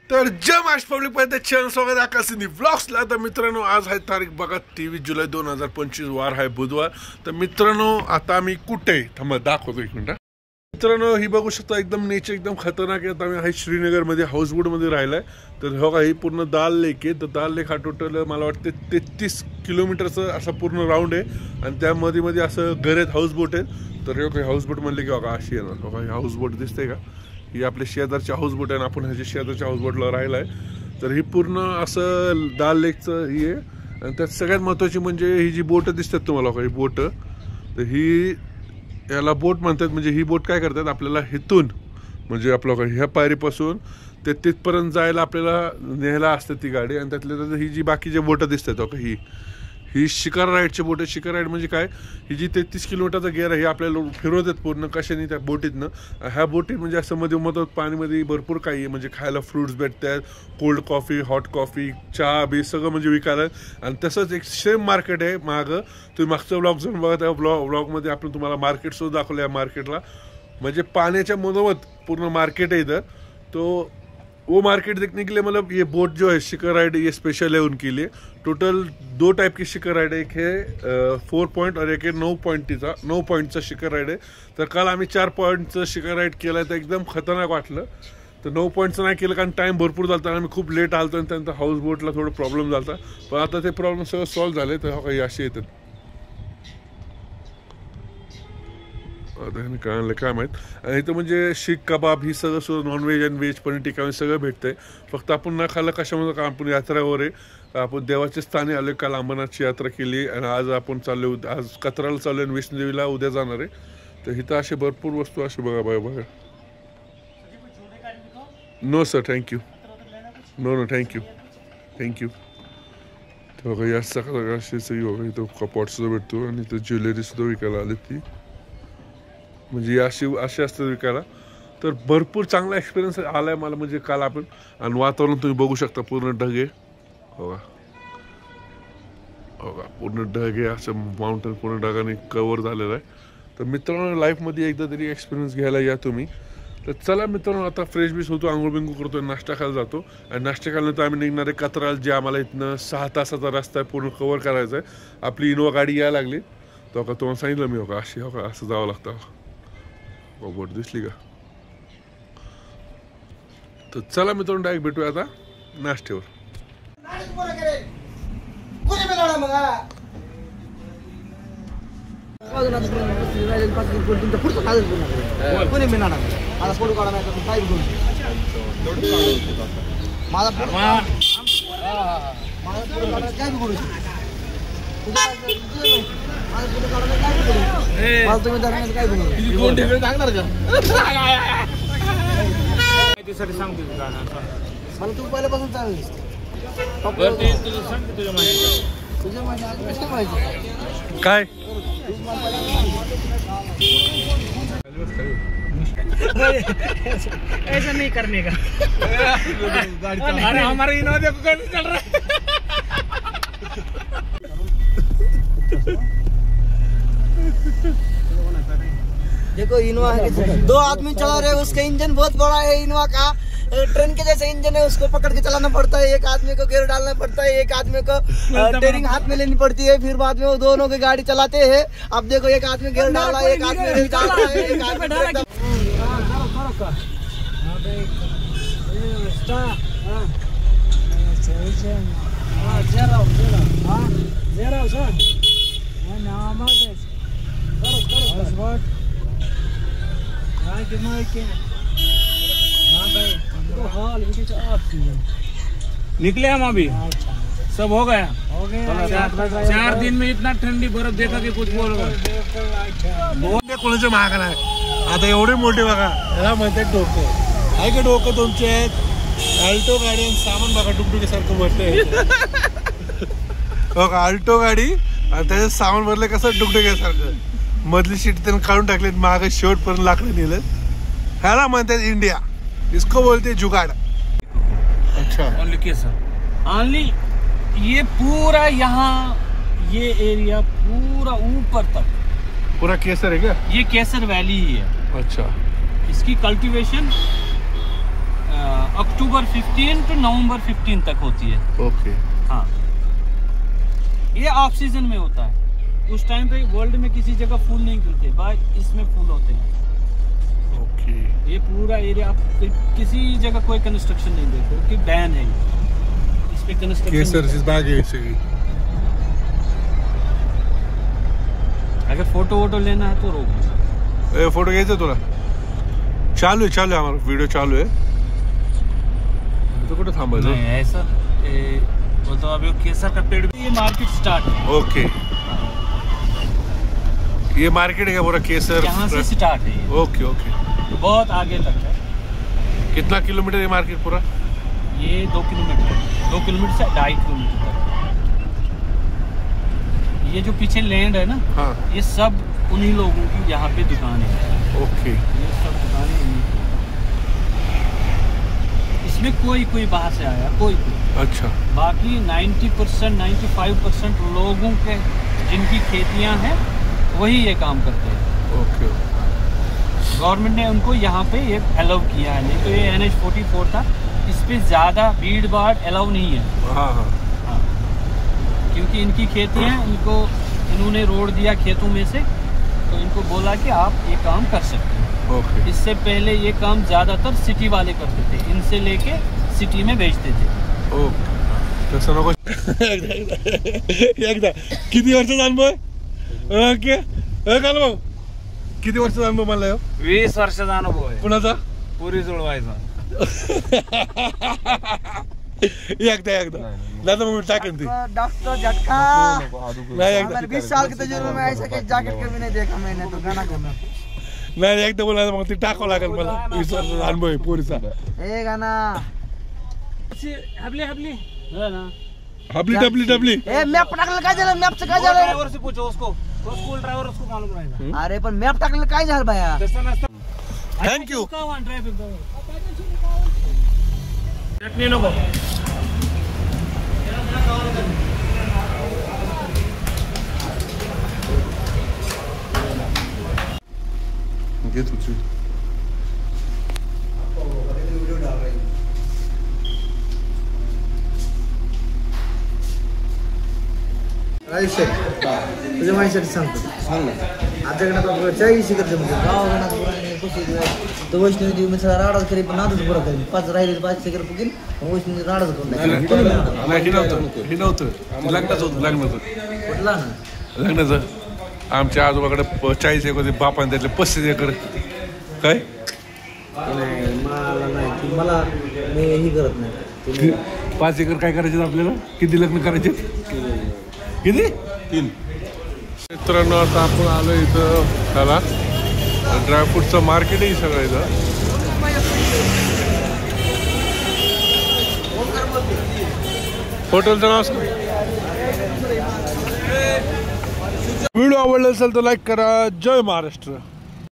तर जय महाराष्ट्र पब्लिक मध्ये चॅनल स्वागत आहे आकाशिनी व्लॉग्सला। तर मित्रांनो आज आहे तारीख बघा 23 जुलै 2025 वार आहे बुधवार। तर मित्रांनो आता आम्ही कुठे थांबा दाखवतो एक मिनिट। मित्रांनो ही बघू शकता एकदम नेचर एकदम खतरनाक आहे। आता आम्ही श्रीनगर मध्ये हाऊसबोट मध्ये राहिलाय। तर हो का ही पूर्ण दाल लेक आहे। तर दाल लेक हा टोटल मला वाटते 33 किलोमीटरचं असा पूर्ण राऊंड आहे आणि त्यामध्ये मध्ये असं घर आहेत हाऊसबोट आहेत। तर हे काही हाऊसबोट म्हणले की बघा अशी येणार हो का हाऊसबोट दिसते का ही आपल्या शेजारच्या हाऊसबोट आहे। आपण ह्याच्या शेजारच्या हाऊसबोटला राहिला आहे। तर ही पूर्ण असं दाल लेकचं ही आहे आणि त्यात सगळ्यात महत्त्वाची म्हणजे ही जी बोटं दिसतात तुम्हाला काही बोटं तर ही याला बोट म्हणतात। म्हणजे ही बोट काय करतात आपल्याला हिथून म्हणजे आपलं ह्या पायरीपासून ते तिथपर्यंत जायला आपल्याला न्यायला असते ती गाडी आणि त्यातल्या ही जी बाकी जे बोटं दिसतात हो ही शिकार राईडची बोट आहे। शिकार राईड म्हणजे काय ही जी 33 किलोमीटरचा गेअर आहे हे आपल्याला फिरवतात पूर्ण कशाने त्या बोटीतनं। ह्या बोटीत म्हणजे असं मध्ये मधून पाणीमध्ये भरपूर काही आहे म्हणजे खायला फ्रूट्स भेटतात कोल्ड कॉफी हॉट कॉफी चहा बी सगळं म्हणजे विकायला आणि तसंच एक सेम मार्केट आहे मागं। तुम्ही मागचा व्लॉग जाऊन बघा त्या व्लॉगमध्ये आपण तुम्हाला मार्केट सुद्धा दाखवलं या मार्केटला म्हणजे पाण्याच्या मधोमध पूर्ण मार्केट है इधर। तो वो मार्केट देखने के लिए मतलब ये बोट जो है शिकर राइड ये स्पेशल है उनके लिए। टोटल 2 टाइप की शिकर राइड है एक है 4 पॉइंट और एक है 9 पॉइंटचा शिकर राइड आहे। तर काल आम्ही 4 पॉइंटचं शिकर राइड केलं तर एकदम खतरनाक वाटलं। तर 9 पॉइंटचं नाही केलं कारण टाइम भरपूर झाला आणि आम्ही खूप लेट आलतो आणि त्यानंतर हाऊस बोटला थोडं प्रॉब्लेम झाला पण आता ते प्रॉब्लेम सगळं सॉल्व्ह झाले। तर काही असे येतात काय माहीत आणि इथं म्हणजे शीख कबाब ही सगळं सुद्धा नॉनव्हेज आणि व्हेज पनीर टिक्का सगळं भेटतंय। फक्त आपण न खाल्लं कशामध्ये का आपण यात्रावर आहे आपण देवाच्या स्थानी आलो काल अंबरनाथची यात्रा केली आणि आज आपण चाललो आज कत्राला चाललो आणि वैष्णोदेवीला उद्या जाणार आहे। तर इथं असे भरपूर वस्तू असे बघा no sir thank you no thank you तर बघा या सगळं अशी सगळी बघा इथं कपॉट सुद्धा भेटतो आणि इथं ज्वेलरी सुद्धा विकायला आली ती म्हणजे अशी असतं विकायला। तर भरपूर चांगला एक्सपिरियन्स आलाय मला म्हणजे काल आपण आणि वातावरण तुम्ही बघू शकता पूर्ण ढग आहे हो का पूर्ण ढग आहे असं माउंटेन पूर्ण ढगाने कव्हर झालेलं आहे। तर मित्रांनो लाईफमध्ये एकदा तरी एक्सपिरियन्स घ्यायला या तुम्ही। तर चला मित्रांनो आता फ्रेश बीस होतो आंघोळ बिंगू करतो नाश्ता खायला जातो आणि नाश्ता खाल्यानंतर आम्ही निघणार आहे कत्राल जे आम्हाला इथनं 6 तासाचा रस्ता आहे पूर्ण कव्हर करायचा आहे। आपली इनोवा गाडी यायला लागली तो का तुम्हाला सांगितलं मी हो का अशी हो का असं जावं लागतं बोट दिसली का। तर चला मित्रांनो डायरेक्ट भेटूया आता नाश्त्यावर। मला तू पहिल्यापासून चांगली दिसते काय ऐसा नहीं करने का अरे हमारा इनोवा देखो कैसे चल रहा है। देखो इनोवा 2 आदमी चला रहे उसका इंजन बहुत बड़ा है इनोवा का ट्रेन के जैसा इंजन है उसको पकड़ के चलाना पड़ता है। एक आदमी को गियर डालना पड़ता है एक आदमी को स्टीयरिंग हाथ में लेनी पड़ती है फिर बाद में वो दोनों की गाड़ी चलाते हैं। अब देखो एक आदमी गियर डाल रहा है एक आदमी नहीं डाल रहा है एक आदमी निकले हम अभी सब हो गया 4 दिन में इतना ठंडी बर्फ देखा कि कुछ बोल कोणाचं महाग नाही आता एवढे मोठे बघा याला म्हणतात डोकं आहे का डोकं तुमचे अल्टो गाडी आणि सामान बघा टुकटुकीसारखं भरतंय बघा अल्टो गाडी आणि त्याच्यात सामान भरलं कसं टुकटुकीसारखं मधली सीट त्यांनी काढून टाकले मागे शेवटपर्यंत लाकडं नेलं ह्याला म्हणतात इंडिया इसको बोलते जुगाड़। अच्छा ओनली केसर ओनली ये पूरा यहाँ ये एरिया पूरा ऊपर तक पूरा केसर है क्या? ये केसर वैली ही है। अच्छा। इसकी कल्टीवेशन अक्टूबर 15 to नवंबर 15 तक होती है। ओके। हाँ, ये ऑफ सीजन में होता है। उस टाइम पे वर्ल्ड में किसी जगह फूल नहीं खिलते, बट इसमें फूल होते हैं। ओके। ये पूरा एरिया आप किसी जगह कोई कंस्ट्रक्शन नहीं देखो कि बैन है इस पे कंस्ट्रक्शन। केसर इस बाग है इसे। अगर फोटो वोटो लेना है तो रोक। ए फोटो घ्यायचं तुला? चालू आहे हमारा वीडियो चालू है तो कुठे थांबायचं? नहीं ऐसा वो तो अभी केसर का पेड़, ये मार्केट स्टार्ट है। ओके। ये मार्केट है क्या पूरा केसर? यहाँ से स्टार्ट है ये। Okay okay. बहुत आगे तक है। कितना किलोमीटर है मार्केट पूरा? ये 2 किलोमीटर, 2 किलोमीटर से 2.5 किलोमीटर तक। ये जो पीछे लैंड है ना, हाँ। ये सब उन्हीं लोगों की यहाँ पे दुकानें हैं। ओके। ये सब दुकानें उन्हीं की। इसमें कोई बाहर से आया, कोई। अच्छा। बाकी 90% 95% लोगों के जिनकी खेतियाँ हैं वही ये काम करते हैं। ओके। गवर्नमेंट ने उनको यहाँ पे ये अलाउ किया है, नहीं तो ये NH 44 था, इस पे ज़्यादा भीड़ भाड़ अलाउ नहीं है। हाँ हाँ। हाँ, क्योंकि इनकी खेती है, इन्होंने रोड दिया खेतों में से, तो इनको बोला कि आप ये काम कर सकते हैं। ओके। इससे पहले ये काम ज़्यादातर सिटी वाले करते थे, इनसे लेके सिटी में बेचते थे। ओके। तसं नको। एकदा किती वर्षाचा अनुभव आहे? ओके. भाऊ किती वर्षाचा अनुभव मला? 20 वर्षाचा अनुभव आहे। कुणाचा? पुरी जुळवायचा। एकदा दादा मग टाकेन ती। डॉक्टर झटका। नाही एकदा 20 साल के तजुर्बे में ऐसा कि जैकेट कभी नहीं देखा मैंने तो गाना करना। नाही एकदा बोला मग ती टाकावं लागेल मला। 20 वर्षाचा अनुभव आहे पोरीचा। ए गाना हबली है ना। हबली डबली डबली। ए मैप टाकलं काय झालं? मॅपचं काय झालं? ड्राइवर से पूछो उसको, वो स्कूल ड्राइवर, उसको मालूम रहेगा। अरे पण मॅप टाकलं काय झालं बाया? तसं नसतं। थँक्यू। चटणी नको। घे तुझी। आयुष्य तुझ्या माहिती सांगतो. आमच्याकडे चाळीस करते म्हणजे गावाकडे तो वैष्णवी देवी मी सगळा राडाच करी पण नादच बरं करी 5 राहिले 5 सेकर पुगीन वैष्णवी राडाच करून लग्नाचं आमच्या आजोबाकडे 40 एकर होते, बापाने त्यातले 35 एकर. काय मला नाही मला मी ही करत नाही. 5 एकर काय करायचे आपल्याला? किती लग्न करायचे? किती? 3. मित्रांनो आता आपण आलो इथं त्याला ड्रायफ्रूटचं मार्केट आहे सगळं इथं. हॉटेलचं नाव सांग. व्हिडिओ आवडला असेल तर लाईक करा. जय महाराष्ट्र.